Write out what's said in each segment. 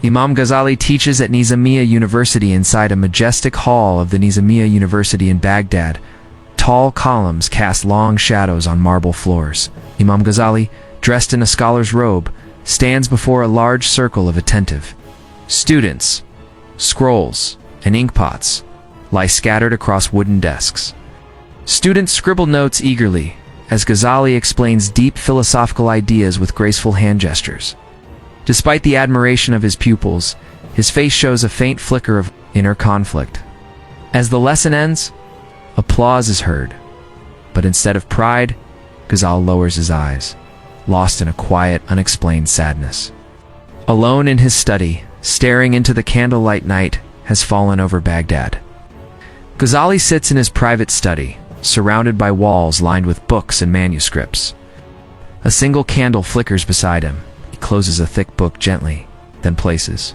Imam Ghazali teaches at Nizamiya University inside a majestic hall of the Nizamiya University in Baghdad. Tall columns cast long shadows on marble floors. Imam Ghazali, dressed in a scholar's robe, stands before a large circle of attentive students. Scrolls and inkpots lie scattered across wooden desks. Students scribble notes eagerly as Ghazali explains deep philosophical ideas with graceful hand gestures. Despite the admiration of his pupils, his face shows a faint flicker of inner conflict. As the lesson ends, applause is heard, but instead of pride, Ghazali lowers his eyes, lost in a quiet, unexplained sadness. Alone in his study, staring into the candlelight night has fallen over Baghdad. Ghazali sits in his private study, surrounded by walls lined with books and manuscripts. A single candle flickers beside him. He closes a thick book gently, then places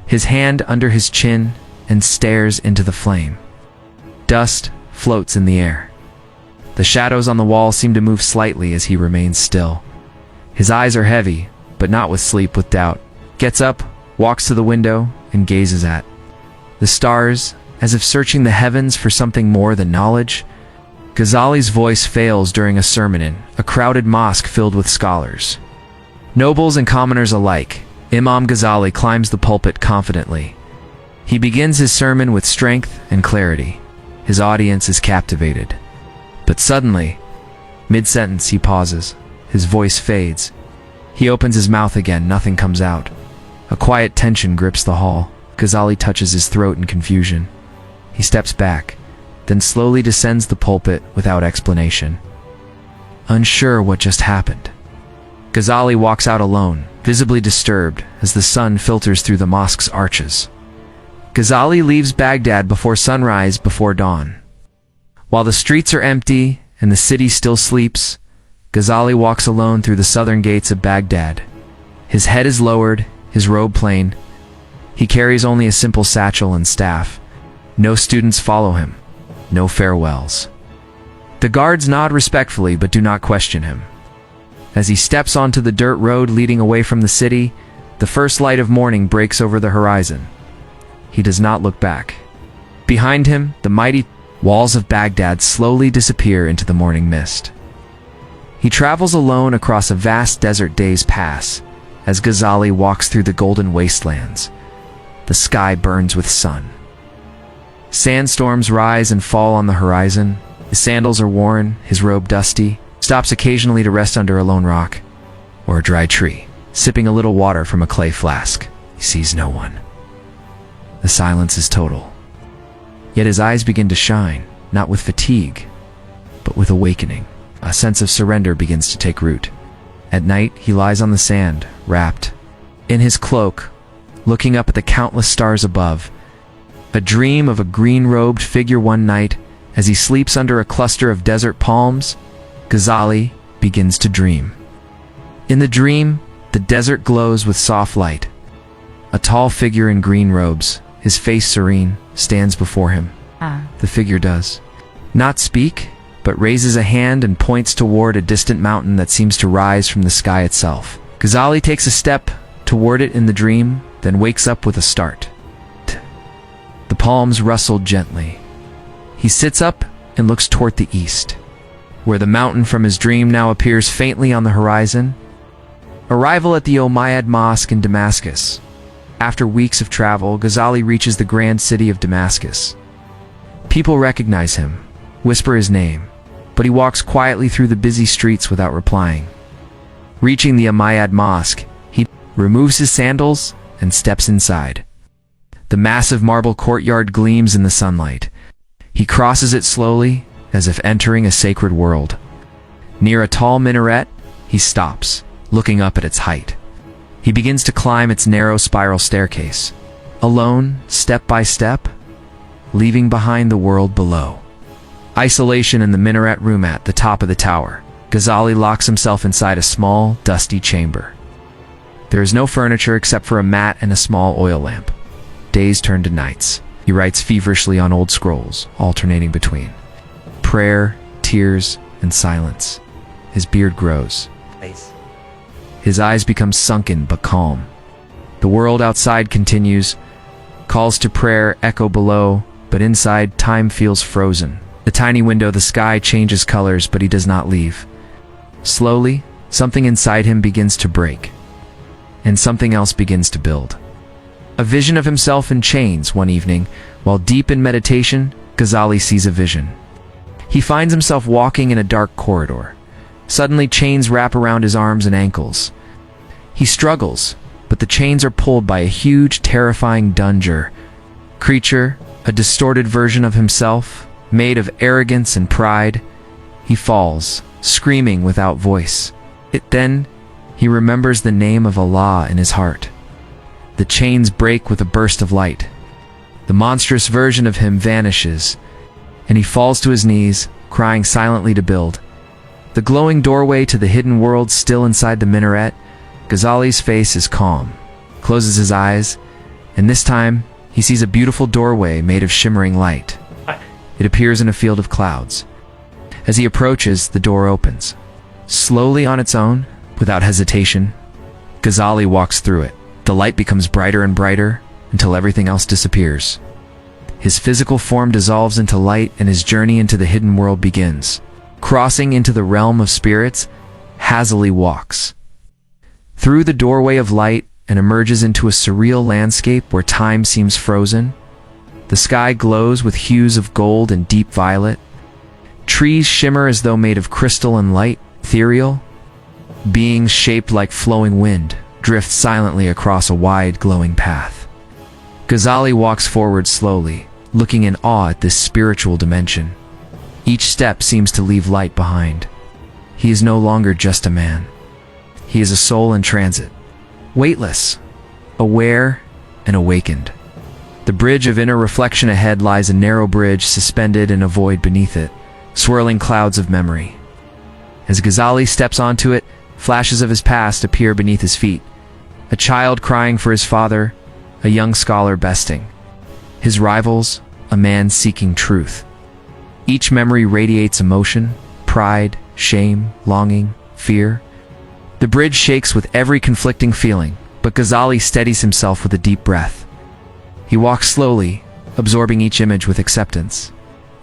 his hand under his chin and stares into the flame. Dust floats in the air. The shadows on the wall seem to move slightly as he remains still. His eyes are heavy, but not with sleep, with doubt. Gets up, walks to the window, and gazes at the stars, as if searching the heavens for something more than knowledge. Ghazali's voice fails during a sermon in a crowded mosque filled with scholars. Nobles and commoners alike, Imam Ghazali climbs the pulpit confidently. He begins his sermon with strength and clarity. His audience is captivated. But suddenly, mid-sentence, he pauses. His voice fades. He opens his mouth again. Nothing comes out. A quiet tension grips the hall. Ghazali touches his throat in confusion. He steps back, then slowly descends the pulpit without explanation. Unsure what just happened, Ghazali walks out alone, visibly disturbed as the sun filters through the mosque's arches. Ghazali leaves Baghdad before sunrise, before dawn. While the streets are empty and the city still sleeps, Ghazali walks alone through the southern gates of Baghdad. His head is lowered, his robe plain. He carries only a simple satchel and staff. No students follow him. No farewells. The guards nod respectfully but do not question him. As he steps onto the dirt road leading away from the city, the first light of morning breaks over the horizon. He does not look back. Behind him, the mighty walls of Baghdad slowly disappear into the morning mist. He travels alone across a vast desert. Days pass as Ghazali walks through the golden wastelands. The sky burns with sun. Sandstorms rise and fall on the horizon. His sandals are worn, his robe dusty. Stops occasionally to rest under a lone rock or a dry tree, sipping a little water from a clay flask. He sees no one. The silence is total. Yet his eyes begin to shine, not with fatigue, but with awakening. A sense of surrender begins to take root. At night, he lies on the sand, wrapped in his cloak, looking up at the countless stars above. A dream of a green-robed figure. One night, as he sleeps under a cluster of desert palms, Ghazali begins to dream. In the dream, the desert glows with soft light. A tall figure in green robes, his face serene, stands before him. The figure does not speak, but raises a hand and points toward a distant mountain that seems to rise from the sky itself. Ghazali takes a step toward it in the dream, then wakes up with a start. The palms rustled gently. He sits up and looks toward the east, where the mountain from his dream now appears faintly on the horizon. Arrival at the Umayyad Mosque in Damascus. After weeks of travel, Ghazali reaches the grand city of Damascus. People recognize him, whisper his name, but he walks quietly through the busy streets without replying. Reaching the Umayyad Mosque, he removes his sandals and steps inside. The massive marble courtyard gleams in the sunlight. He crosses it slowly, as if entering a sacred world. Near a tall minaret, he stops, looking up at its height. He begins to climb its narrow spiral staircase, alone, step by step, leaving behind the world below. Isolation in the minaret room at the top of the tower. Ghazali locks himself inside a small, dusty chamber. There is no furniture except for a mat and a small oil lamp. Days turn to nights. He writes feverishly on old scrolls, alternating between prayer, tears, and silence. His beard grows. His eyes become sunken but calm. The world outside continues. Calls to prayer echo below, but inside time feels frozen. The tiny window, the sky changes colors, but he does not leave. Slowly, something inside him begins to break, and something else begins to build. A vision of himself in chains one evening, while deep in meditation, Ghazali sees a vision. He finds himself walking in a dark corridor. Suddenly, chains wrap around his arms and ankles. He struggles, but the chains are pulled by a huge, terrifying creature, a distorted version of himself, made of arrogance and pride. He falls, screaming without voice. Then, he remembers the name of Allah in his heart. The chains break with a burst of light. The monstrous version of him vanishes, and he falls to his knees, crying silently to build. The glowing doorway to the hidden world still inside the minaret. Ghazali's face is calm, closes his eyes, and this time, he sees a beautiful doorway made of shimmering light. It appears in a field of clouds. As he approaches, the door opens. Slowly on its own, without hesitation, Ghazali walks through it. The light becomes brighter and brighter until everything else disappears. His physical form dissolves into light and his journey into the hidden world begins. Crossing into the realm of spirits, Ghazali walks through the doorway of light and emerges into a surreal landscape where time seems frozen. The sky glows with hues of gold and deep violet. Trees shimmer as though made of crystal and light, ethereal. Beings shaped like flowing wind drift silently across a wide, glowing path. Ghazali walks forward slowly, looking in awe at this spiritual dimension. Each step seems to leave light behind. He is no longer just a man. He is a soul in transit, weightless, aware, and awakened. The bridge of inner reflection ahead lies a narrow bridge suspended in a void beneath it, swirling clouds of memory. As Ghazali steps onto it, flashes of his past appear beneath his feet. A child crying for his father, a young scholar besting. His rivals, a man seeking truth. Each memory radiates emotion, pride, shame, longing, fear. The bridge shakes with every conflicting feeling, but Ghazali steadies himself with a deep breath. He walks slowly, absorbing each image with acceptance.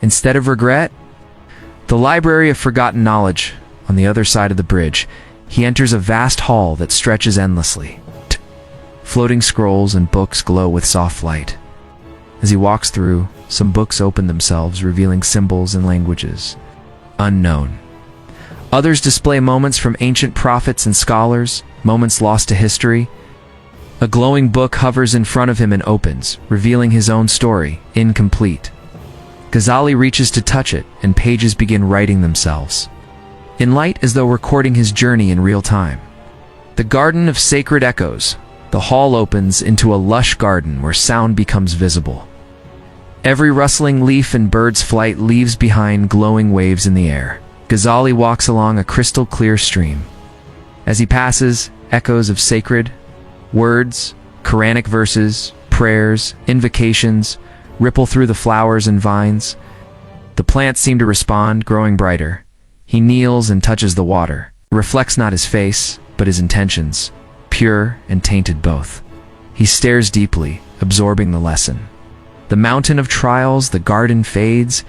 Instead of regret, the library of forgotten knowledge, on the other side of the bridge, he enters a vast hall that stretches endlessly. Floating scrolls and books glow with soft light. As he walks through, some books open themselves, revealing symbols and languages unknown. Others display moments from ancient prophets and scholars, moments lost to history. A glowing book hovers in front of him and opens, revealing his own story, incomplete. Ghazali reaches to touch it, and pages begin writing themselves. In light, as though recording his journey in real time. The garden of sacred echoes. The hall opens into a lush garden where sound becomes visible. Every rustling leaf and bird's flight leaves behind glowing waves in the air. Ghazali walks along a crystal-clear stream. As he passes, echoes of sacred words, Quranic verses, prayers, invocations, ripple through the flowers and vines. The plants seem to respond, growing brighter. He kneels and touches the water, reflects not his face, but his intentions, pure and tainted both. He stares deeply, absorbing the lesson. The mountain of trials, the garden fades,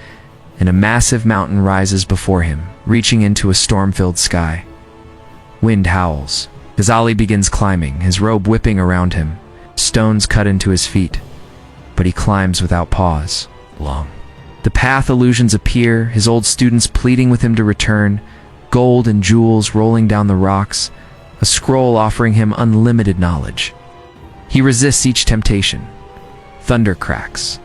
and a massive mountain rises before him, reaching into a storm-filled sky. Wind howls. Ghazali begins climbing, his robe whipping around him, stones cut into his feet. But he climbs without pause. Long. The path illusions appear, his old students pleading with him to return, gold and jewels rolling down the rocks, a scroll offering him unlimited knowledge. He resists each temptation. Thunder cracks.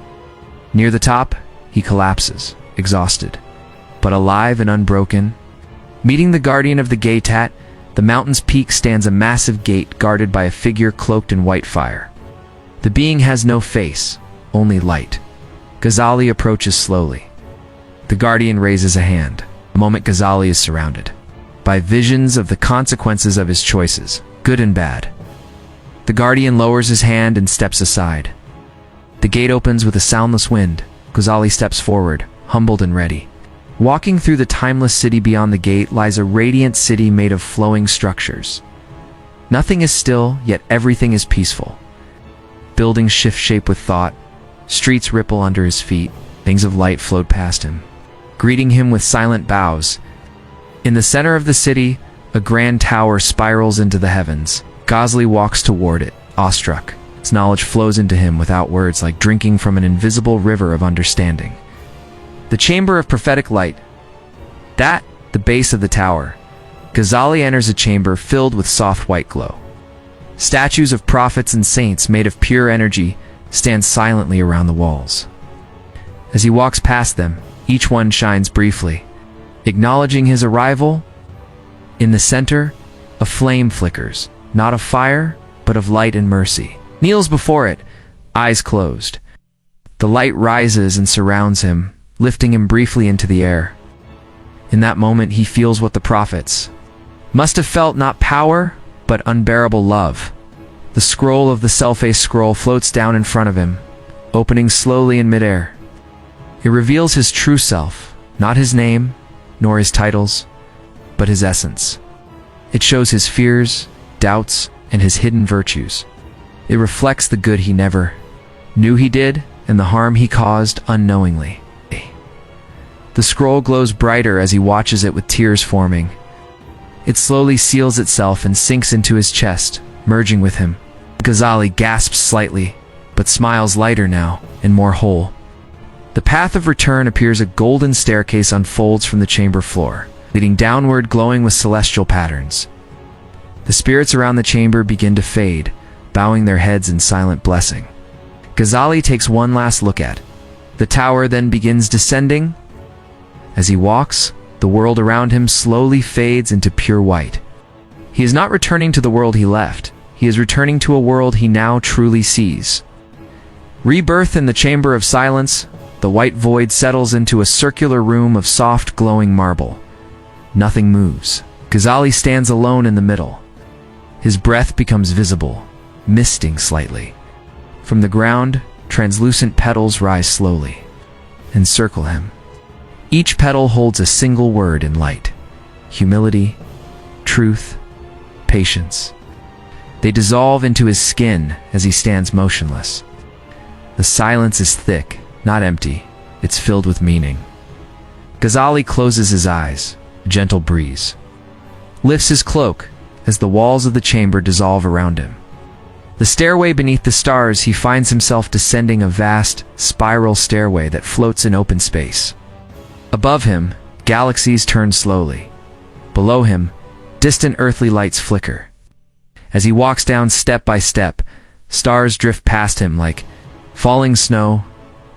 Near the top, he collapses, exhausted, but alive and unbroken. Meeting the guardian of the Gaytat, the mountain's peak stands a massive gate guarded by a figure cloaked in white fire. The being has no face, only light. Ghazali approaches slowly. The guardian raises a hand. The moment Ghazali is surrounded by visions of the consequences of his choices, good and bad. The guardian lowers his hand and steps aside. The gate opens with a soundless wind. Ghazali steps forward, humbled and ready. Walking through the timeless city beyond the gate lies a radiant city made of flowing structures. Nothing is still, yet everything is peaceful. Buildings shift shape with thought, streets ripple under his feet, things of light float past him, greeting him with silent bows. In the center of the city, a grand tower spirals into the heavens. Ghazali walks toward it, awestruck. Its knowledge flows into him without words, like drinking from an invisible river of understanding. The chamber of prophetic light. The base of the tower. Ghazali enters a chamber filled with soft white glow. Statues of prophets and saints made of pure energy stand silently around the walls. As he walks past them, each one shines briefly, acknowledging his arrival. In the center, a flame flickers, not of fire, but of light and mercy. Kneels before it, eyes closed. The light rises and surrounds him, lifting him briefly into the air. In that moment, he feels what the prophets must have felt, not power, but unbearable love. The scroll of the self-faced scroll floats down in front of him, opening slowly in midair. It reveals his true self, not his name, nor his titles, but his essence. It shows his fears, doubts, and his hidden virtues. It reflects the good he never knew he did, and the harm he caused unknowingly. The scroll glows brighter as he watches it, with tears forming. It slowly seals itself and sinks into his chest, merging with him. Ghazali gasps slightly, but smiles lighter now, and more whole. The path of return appears. A golden staircase unfolds from the chamber floor, leading downward, glowing with celestial patterns. The spirits around the chamber begin to fade, bowing their heads in silent blessing. Ghazali takes one last look at the tower, then begins descending. As he walks, the world around him slowly fades into pure white. He is not returning to the world he left. He is returning to a world he now truly sees. Rebirth in the chamber of silence. The white void settles into a circular room of soft, glowing marble. Nothing moves. Ghazali stands alone in the middle. His breath becomes visible, misting slightly. From the ground, translucent petals rise slowly, encircle him. Each petal holds a single word in light: humility, truth, patience. They dissolve into his skin as he stands motionless. The silence is thick, not empty. It's filled with meaning. Ghazali closes his eyes. A gentle breeze lifts his cloak as the walls of the chamber dissolve around him. The stairway beneath the stars, he finds himself descending a vast, spiral stairway that floats in open space. Above him, galaxies turn slowly. Below him, distant earthly lights flicker. As he walks down step by step, stars drift past him like falling snow.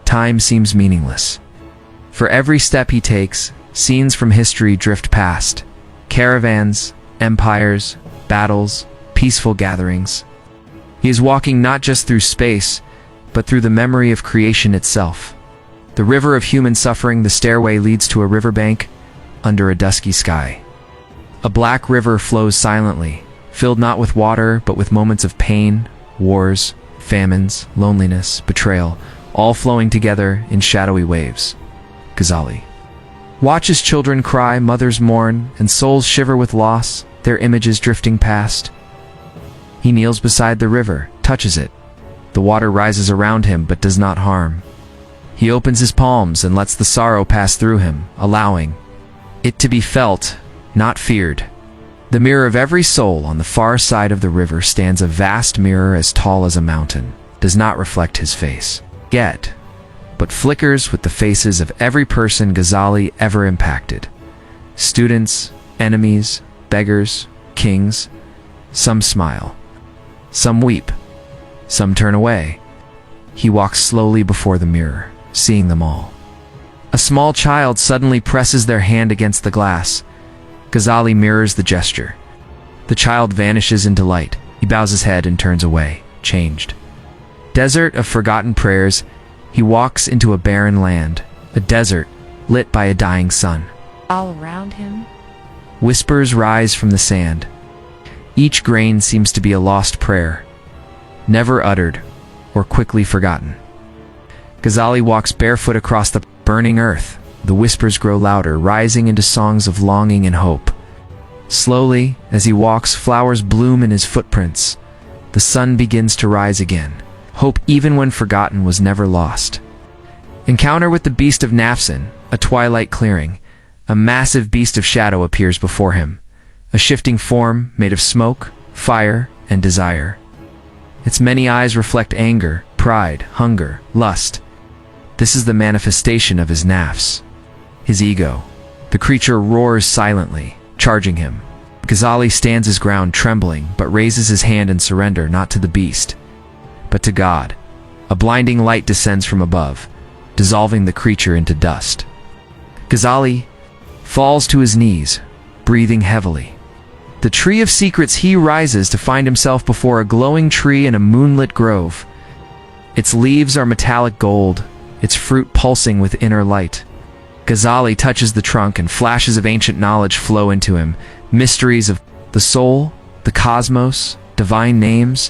Time seems meaningless. For every step he takes, scenes from history drift past. Caravans, empires, battles, peaceful gatherings. He is walking not just through space, but through the memory of creation itself. The river of human suffering. The stairway leads to a riverbank under a dusky sky. A black river flows silently, filled not with water, but with moments of pain, wars, famines, loneliness, betrayal, all flowing together in shadowy waves. Ghazali watches children cry, mothers mourn, and souls shiver with loss, their images drifting past. He kneels beside the river, touches it. The water rises around him but does not harm. He opens his palms and lets the sorrow pass through him, allowing it to be felt, not feared. The mirror of every soul. On the far side of the river stands a vast mirror as tall as a mountain. Does not reflect his face yet, but flickers with the faces of every person Ghazali ever impacted. Students, enemies, beggars, kings. Some smile, some weep, some turn away. He walks slowly before the mirror, seeing them all. A small child suddenly presses their hand against the glass. Ghazali mirrors the gesture. The child vanishes into light. He bows his head and turns away, changed. Desert of forgotten prayers. He walks into a barren land, a desert lit by a dying sun. All around him, whispers rise from the sand. Each grain seems to be a lost prayer, never uttered or quickly forgotten. Ghazali walks barefoot across the burning earth. The whispers grow louder, rising into songs of longing and hope. Slowly, as he walks, flowers bloom in his footprints. The sun begins to rise again. Hope, even when forgotten, was never lost. Encounter with the beast of Nafsin, a twilight clearing. A massive beast of shadow appears before him, a shifting form made of smoke, fire, and desire. Its many eyes reflect anger, pride, hunger, lust. This is the manifestation of his nafs, his ego. The creature roars silently, charging him. Ghazali stands his ground trembling, but raises his hand in surrender, not to the beast, but to God. A blinding light descends from above, dissolving the creature into dust. Ghazali falls to his knees, breathing heavily. The tree of secrets, he rises to find himself before a glowing tree in a moonlit grove. Its leaves are metallic gold, its fruit pulsing with inner light. Ghazali touches the trunk and flashes of ancient knowledge flow into him, mysteries of the soul, the cosmos, divine names.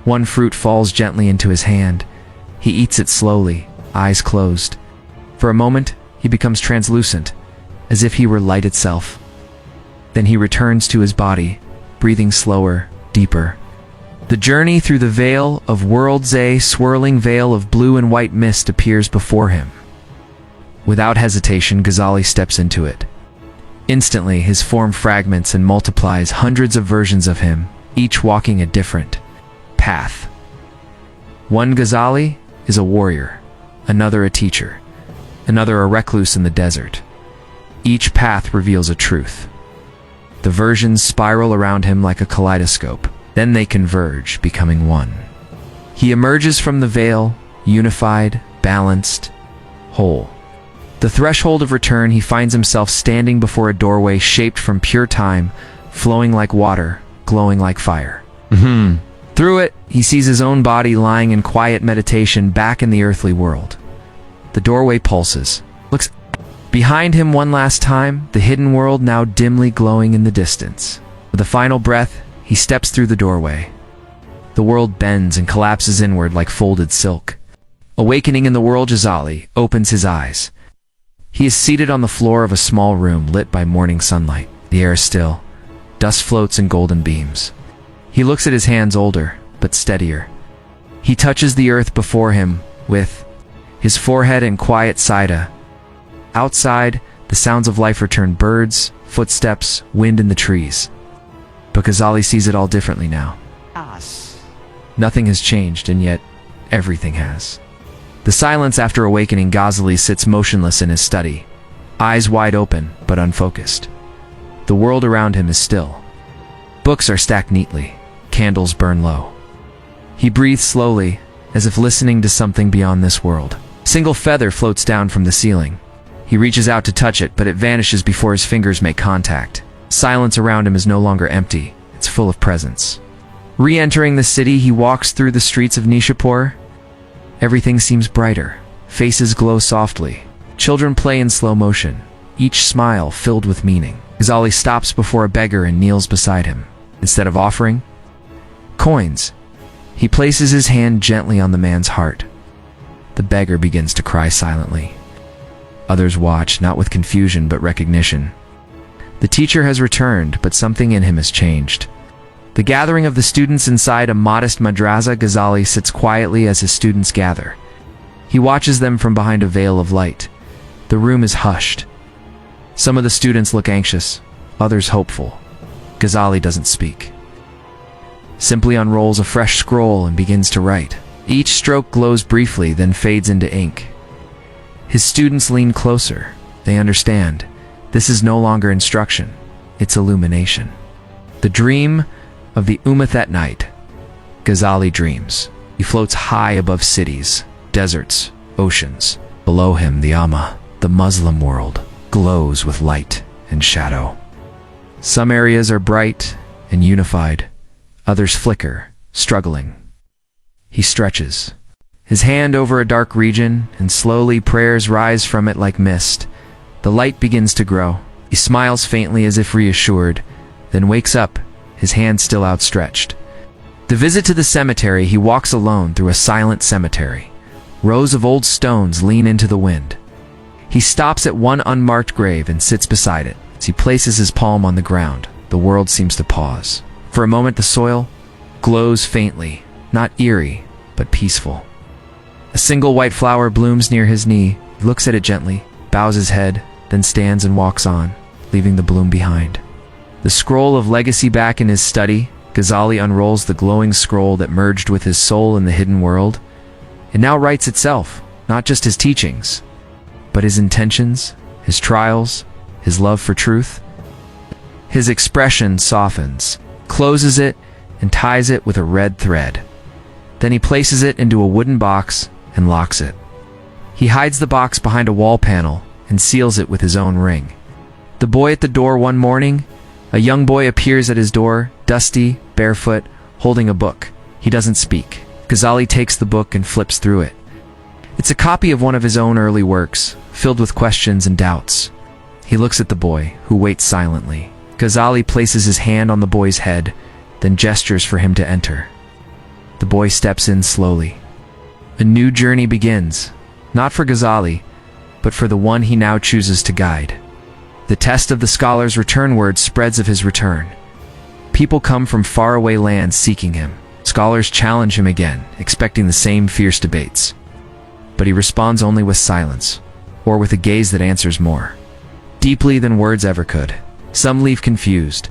One fruit falls gently into his hand. He eats it slowly, eyes closed. For a moment, he becomes translucent, as if he were light itself. Then he returns to his body, breathing slower, deeper. The journey through the veil of worlds, a swirling veil of blue and white mist appears before him. Without hesitation, Ghazali steps into it. Instantly, his form fragments and multiplies, hundreds of versions of him, each walking a different path. One Ghazali is a warrior, another a teacher, another a recluse in the desert. Each path reveals a truth. The versions spiral around him like a kaleidoscope. Then they converge, becoming one. He emerges from the veil, unified, balanced, whole. The threshold of return, he finds himself standing before a doorway shaped from pure time, flowing like water, glowing like fire. Through it, he sees his own body lying in quiet meditation back in the earthly world. The doorway pulses, looks behind him one last time, the hidden world now dimly glowing in the distance. With a final breath, he steps through the doorway. The world bends and collapses inward like folded silk. Awakening in the world, Ghazali opens his eyes. He is seated on the floor of a small room lit by morning sunlight. The air is still. Dust floats in golden beams. He looks at his hands, older, but steadier. He touches the earth before him with his forehead and quiet Saida. Outside, the sounds of life return: birds, footsteps, wind in the trees. But Ghazali sees it all differently now. Nothing has changed, and yet everything has. The silence after awakening, Ghazali sits motionless in his study, eyes wide open but unfocused. The world around him is still. Books are stacked neatly, candles burn low. He breathes slowly, as if listening to something beyond this world. A single feather floats down from the ceiling. He reaches out to touch it, but it vanishes before his fingers make contact. Silence around him is no longer empty, it's full of presence. Re-entering the city, he walks through the streets of Nishapur. Everything seems brighter. Faces glow softly. Children play in slow motion, each smile filled with meaning. Ghazali stops before a beggar and kneels beside him. Instead of offering coins, he places his hand gently on the man's heart. The beggar begins to cry silently. Others watch, not with confusion but recognition. The teacher has returned, but something in him has changed. The gathering of the students inside a modest madrasa, Ghazali sits quietly as his students gather. He watches them from behind a veil of light. The room is hushed. Some of the students look anxious, others hopeful. Ghazali doesn't speak. Simply unrolls a fresh scroll and begins to write. Each stroke glows briefly, then fades into ink. His students lean closer. They understand. This is no longer instruction, it's illumination. The dream of the Ummah that night. Ghazali dreams. He floats high above cities, deserts, oceans. Below him, the Ummah, the Muslim world, glows with light and shadow. Some areas are bright and unified, others flicker, struggling. He stretches his hand over a dark region, and slowly prayers rise from it like mist. The light begins to grow. He smiles faintly as if reassured, then wakes up, his hand still outstretched. The visit to the cemetery, he walks alone through a silent cemetery. Rows of old stones lean into the wind. He stops at one unmarked grave and sits beside it. As he places his palm on the ground, the world seems to pause. For a moment, the soil glows faintly, not eerie, but peaceful. A single white flower blooms near his knee. He looks at it gently, bows his head, then stands and walks on, leaving the bloom behind. The scroll of legacy back in his study, Ghazali unrolls the glowing scroll that merged with his soul in the hidden world. It now writes itself, not just his teachings, but his intentions, his trials, his love for truth. His expression softens, closes it, and ties it with a red thread. Then he places it into a wooden box and locks it. He hides the box behind a wall panel and seals it with his own ring. The boy at the door one morning, a young boy appears at his door, dusty, barefoot, holding a book. He doesn't speak. Ghazali takes the book and flips through it. It's a copy of one of his own early works, filled with questions and doubts. He looks at the boy, who waits silently. Ghazali places his hand on the boy's head, then gestures for him to enter. The boy steps in slowly. A new journey begins, not for Ghazali, but for the one he now chooses to guide. The test of the scholar's return word spreads of his return. People come from faraway lands seeking him. Scholars challenge him again, expecting the same fierce debates. But he responds only with silence, or with a gaze that answers more deeply than words ever could. Some leave confused.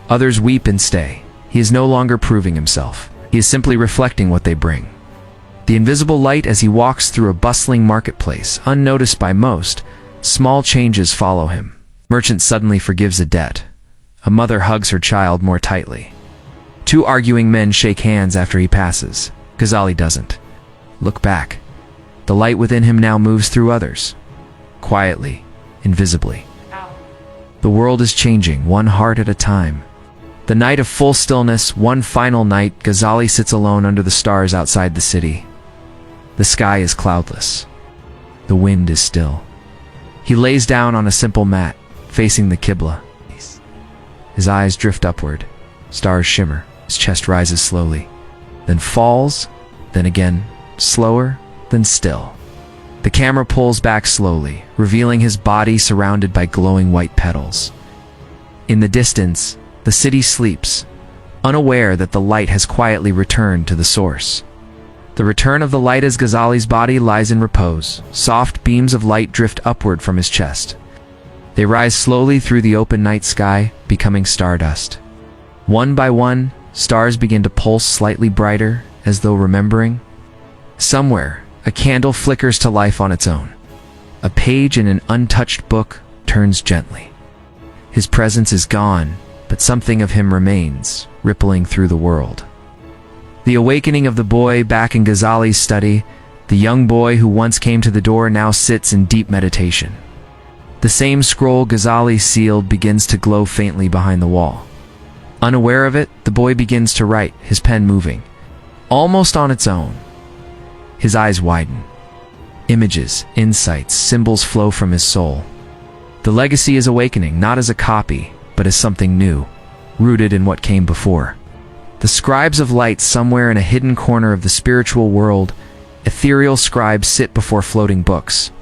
Others weep and stay. He is no longer proving himself. He is simply reflecting what they bring. The invisible light as he walks through a bustling marketplace, unnoticed by most. Small changes follow him. Merchant suddenly forgives a debt. A mother hugs her child more tightly. Two arguing men shake hands after he passes. Ghazali doesn't look back. The light within him now moves through others. Quietly, invisibly. The world is changing, one heart at a time. The night of full stillness, one final night, Ghazali sits alone under the stars outside the city. The sky is cloudless. The wind is still. He lays down on a simple mat, facing the Qibla. His eyes drift upward. Stars shimmer. His chest rises slowly, then falls, then again, slower, then still. The camera pulls back slowly, revealing his body surrounded by glowing white petals. In the distance, the city sleeps, unaware that the light has quietly returned to the source. The return of the light as Ghazali's body lies in repose. Soft beams of light drift upward from his chest. They rise slowly through the open night sky, becoming stardust. One by one, stars begin to pulse slightly brighter, as though remembering. Somewhere, a candle flickers to life on its own. A page in an untouched book turns gently. His presence is gone, but something of him remains, rippling through the world. The awakening of the boy back in Ghazali's study, the young boy who once came to the door now sits in deep meditation. The same scroll Ghazali sealed begins to glow faintly behind the wall. Unaware of it, the boy begins to write, his pen moving, almost on its own. His eyes widen. Images, insights, symbols flow from his soul. The legacy is awakening, not as a copy, but as something new, rooted in what came before. The scribes of light somewhere in a hidden corner of the spiritual world, ethereal scribes sit before floating books.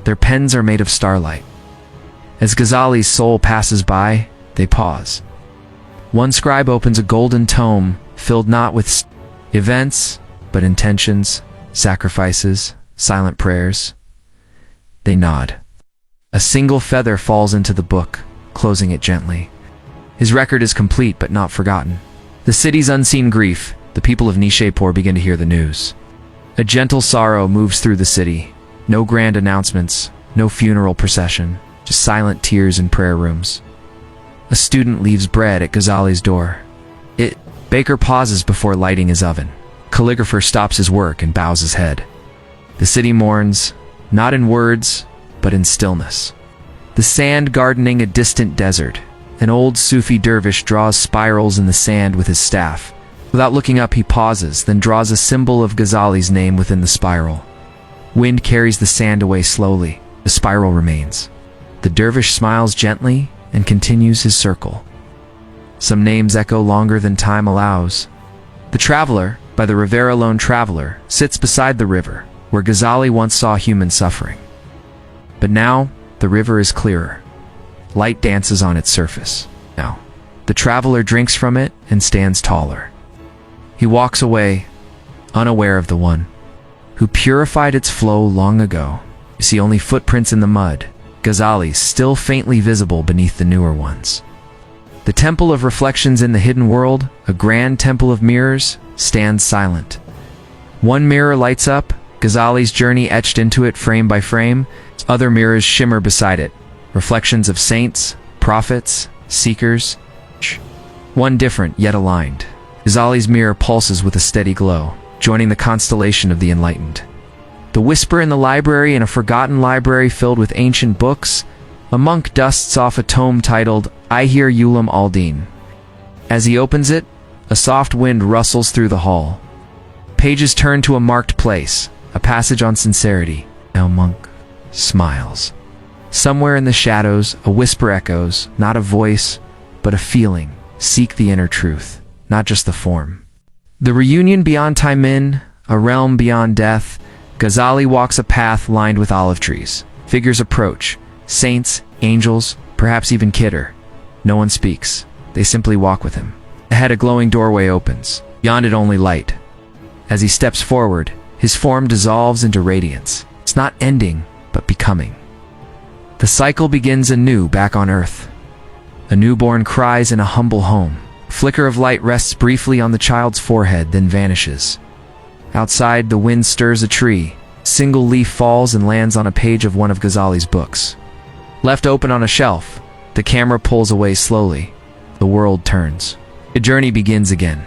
Their pens are made of starlight. As Ghazali's soul passes by, they pause. One scribe opens a golden tome, filled not with events, but intentions, sacrifices, silent prayers. They nod. A single feather falls into the book, closing it gently. His record is complete but not forgotten. The city's unseen grief, the people of Nishapur begin to hear the news. A gentle sorrow moves through the city. No grand announcements, no funeral procession, just silent tears in prayer rooms. A student leaves bread at Ghazali's door. Baker pauses before lighting his oven. Calligrapher stops his work and bows his head. The city mourns, not in words, but in stillness. The sand gardening a distant desert. An old Sufi dervish draws spirals in the sand with his staff. Without looking up, he pauses, then draws a symbol of Ghazali's name within the spiral. Wind carries the sand away slowly. The spiral remains. The dervish smiles gently and continues his circle. Some names echo longer than time allows. The Traveler, by the Rivera Lone Traveler, sits beside the river, where Ghazali once saw human suffering. But now, the river is clearer. Light dances on its surface. Now, the traveler drinks from it and stands taller. He walks away, unaware of the one who purified its flow long ago. You see only footprints in the mud, Ghazali's still faintly visible beneath the newer ones. The temple of reflections in the hidden world, a grand temple of mirrors, stands silent. One mirror lights up, Ghazali's journey etched into it frame by frame. Other mirrors shimmer beside it, reflections of saints, prophets, seekers. One different, yet aligned. Ghazali's mirror pulses with a steady glow, joining the constellation of the enlightened. The whisper in the library, in a forgotten library filled with ancient books, a monk dusts off a tome titled, I Hear Ulam al-Din. As he opens it, a soft wind rustles through the hall. Pages turn to a marked place, a passage on sincerity. Now monk smiles. Somewhere in the shadows, a whisper echoes, not a voice, but a feeling. Seek the inner truth, not just the form. The reunion beyond time, in a realm beyond death. Ghazali walks a path lined with olive trees. Figures approach. Saints, angels, perhaps even Khidr. No one speaks. They simply walk with him. Ahead, a glowing doorway opens. Beyond it, only light. As he steps forward, his form dissolves into radiance. It's not ending, but becoming. The cycle begins anew back on Earth. A newborn cries in a humble home. A flicker of light rests briefly on the child's forehead, then vanishes. Outside, the wind stirs a tree. A single leaf falls and lands on a page of one of Ghazali's books. Left open on a shelf, the camera pulls away slowly. The world turns. The journey begins again.